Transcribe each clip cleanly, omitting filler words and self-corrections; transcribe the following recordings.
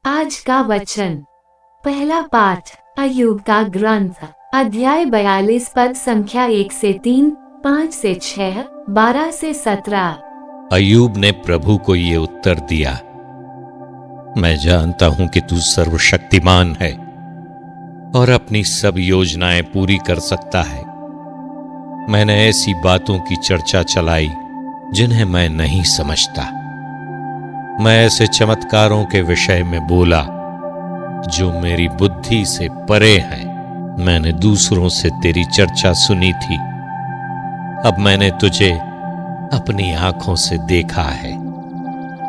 आज का वचन। पहला पाठ अय्यूब का ग्रंथ, अध्याय 42, पद संख्या 1 से 3, 5 से 6, 12 से 17। अय्यूब ने प्रभु को ये उत्तर दिया, मैं जानता हूं कि तू सर्वशक्तिमान है और अपनी सब योजनाएं पूरी कर सकता है। मैंने ऐसी बातों की चर्चा चलाई जिन्हें मैं नहीं समझता। मैं ऐसे चमत्कारों के विषय में बोला जो मेरी बुद्धि से परे हैं। मैंने दूसरों से तेरी चर्चा सुनी थी, अब मैंने तुझे अपनी आंखों से देखा है,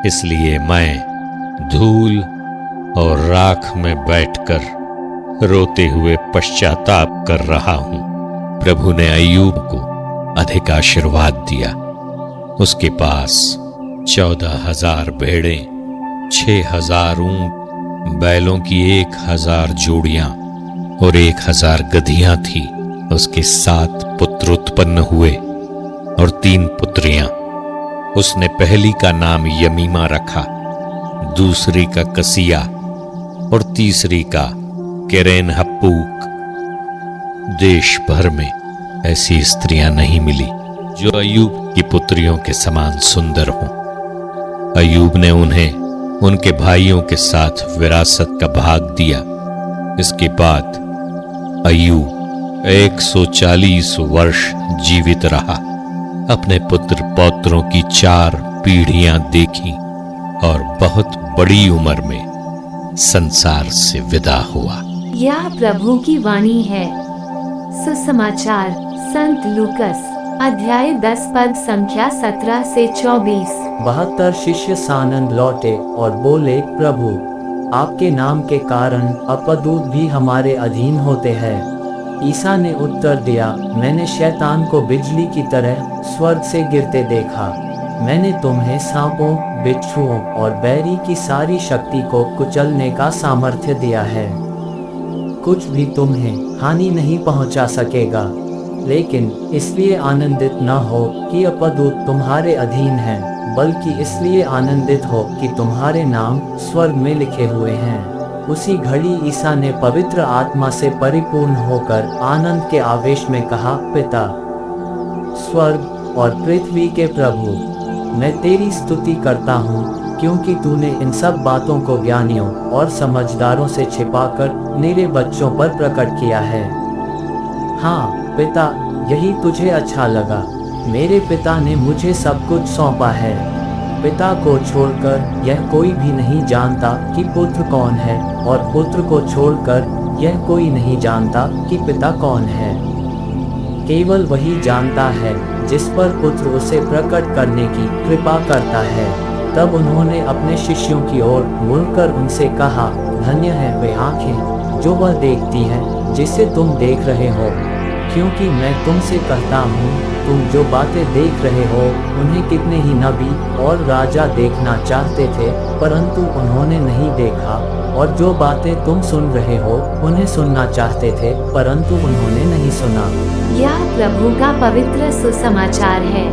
इसलिए मैं धूल और राख में बैठकर रोते हुए पश्चाताप कर रहा हूं। प्रभु ने अय्यूब को अधिक आशीर्वाद दिया। उसके पास 14,000 भेड़ें, 6,000 ऊंट, बैलों की 1,000 जोड़ियां और 1,000 गधियां थी। उसके 7 पुत्र उत्पन्न हुए और 3 पुत्रियां। उसने पहली का नाम यमीमा रखा, दूसरी का कसिया और तीसरी का केरेन हप्पूक। देश भर में ऐसी स्त्रियां नहीं मिली जो अय्यूब की पुत्रियों के समान सुंदर हों। अय्यूब ने उन्हें उनके भाइयों के साथ विरासत का भाग दिया। इसके बाद अय्यूब 140 वर्ष जीवित रहा। अपने पुत्र पौत्रों की 4 पीढ़ियां देखी और बहुत बड़ी उम्र में संसार से विदा हुआ। यह प्रभु की वाणी है। सुसमाचार संत लूकस, अध्याय 10, पद संख्या 17 से 24। 72 शिष्य सानंद लौटे और बोले, प्रभु, आपके नाम के कारण अपदूत भी हमारे अधीन होते हैं। ईसा ने उत्तर दिया, मैंने शैतान को बिजली की तरह स्वर्ग से गिरते देखा। मैंने तुम्हें सांपों, बिच्छुओं और बैरी की सारी शक्ति को कुचलने का सामर्थ्य दिया है। कुछ भी तुम्हें हानि नहीं पहुंचा सकेगा। लेकिन इसलिए आनंदित न हो कि अपदूत तुम्हारे अधीन हैं, बल्कि इसलिए आनंदित हो कि तुम्हारे नाम स्वर्ग में लिखे हुए हैं। उसी घड़ी ईसा ने पवित्र आत्मा से परिपूर्ण होकर आनंद के आवेश में कहा, पिता, स्वर्ग और पृथ्वी के प्रभु, मैं तेरी स्तुति करता हूँ, क्योंकि तूने इन सब बातों को ज्ञानियों और समझदारों से छिपाकर मेरे बच्चों पर प्रकट किया है। हाँ पिता, यही तुझे अच्छा लगा। मेरे पिता ने मुझे सब कुछ सौंपा है। पिता को छोड़कर यह कोई भी नहीं जानता कि पुत्र कौन है, और पुत्र को छोड़कर यह कोई नहीं जानता कि पिता कौन है। केवल वही जानता है जिस पर पुत्र उसे प्रकट करने की कृपा करता है। तब उन्होंने अपने शिष्यों की ओर मुड़कर उनसे कहा, धन्य है वे आंखें जो वह देखती हैं जिसे तुम देख रहे हो। क्योंकि मैं तुमसे कहता हूँ, तुम जो बातें देख रहे हो उन्हें कितने ही नबी और राजा देखना चाहते थे, परंतु उन्होंने नहीं देखा, और जो बातें तुम सुन रहे हो उन्हें सुनना चाहते थे, परंतु उन्होंने नहीं सुना। यह प्रभु का पवित्र सुसमाचार है।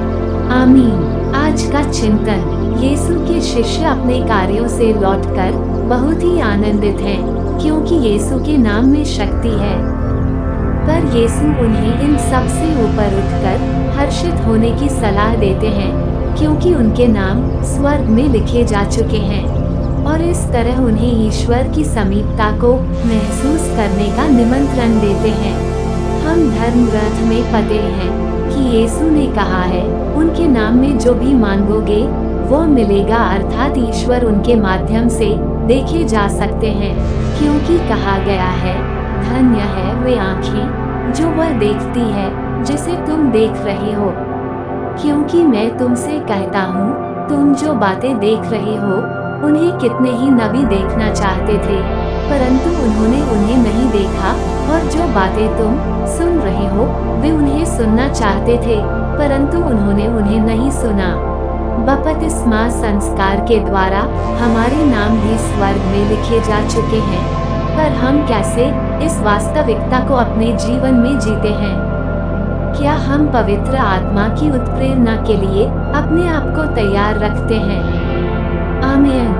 आमीन। आज का चिंतन। यीशु के शिष्य अपने कार्यों से लौटकर बहुत ही आनंदित हैं, क्योंकि यीशु के नाम में शक्ति है। पर यीशु उन्हें इन सब से ऊपर उठकर हर्षित होने की सलाह देते हैं, क्योंकि उनके नाम स्वर्ग में लिखे जा चुके हैं, और इस तरह उन्हें ईश्वर की समीपता को महसूस करने का निमंत्रण देते हैं। हम धर्म ग्रंथ में पढ़ते हैं कि यीशु ने कहा है, उनके नाम में जो भी मांगोगे वो मिलेगा, अर्थात ईश्वर उनके माध्यम से देखे जा सकते हैं, क्योंकि कहा गया है, धन्य है वे आँखें जो वह देखती है जिसे तुम देख रहे हो। क्योंकि मैं तुमसे कहता हूँ, तुम जो बातें देख रहे हो उन्हें कितने ही नबी देखना चाहते थे, परंतु उन्होंने उन्हें नहीं देखा, और जो बातें तुम सुन रहे हो वे उन्हें सुनना चाहते थे, परंतु उन्होंने उन्हें नहीं सुना। बपतिस्मा संस्कार के द्वारा हमारे नाम भी स्वर्ग में लिखे जा चुके हैं, पर हम कैसे इस वास्तविकता को अपने जीवन में जीते हैं? क्या हम पवित्र आत्मा की उत्प्रेरणा के लिए अपने आप को तैयार रखते हैं? आमीन।